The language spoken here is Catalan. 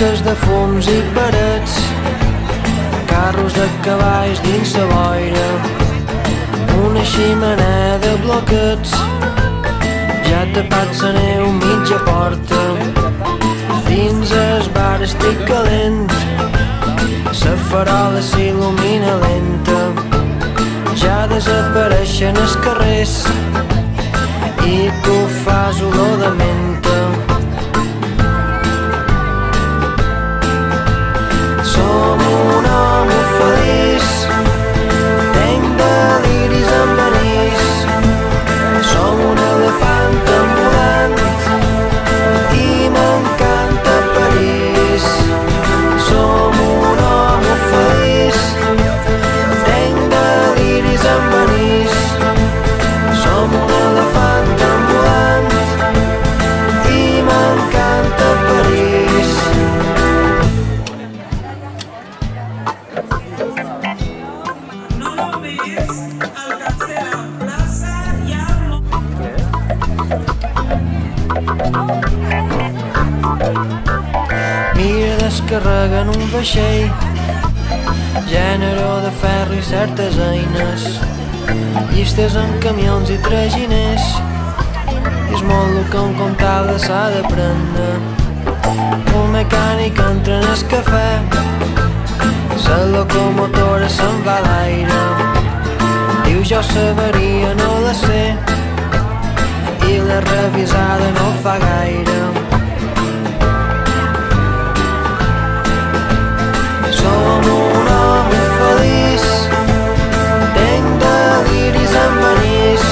Tanques de fums i parets, carros de cavalls dins la boira, una xemeneia de bloquets, ja tapat la neu mitja porta. Dins el bar estic calent, la farola s'il·lumina lenta, ja desapareixen els carrers i tu fas olor de menta. Som un home feliç, tenc deliris amb anís, som un elefant ambulant i m'encanta París. Som un home feliç, tenc deliris amb anís, som un elefant ambulant i m'encanta París. Mira, descarreguen un vaixell, gènere de ferro i certes eines, llistes en camions i traginers. És molt el que un comptable s'ha d'aprendre. Un mecànic entra en el cafè, la locomotora se'n va a l'aire, diu jo saberia, no la sé, i la revisada no fa gaire. Som un home feliç, tenc deliris amb anís,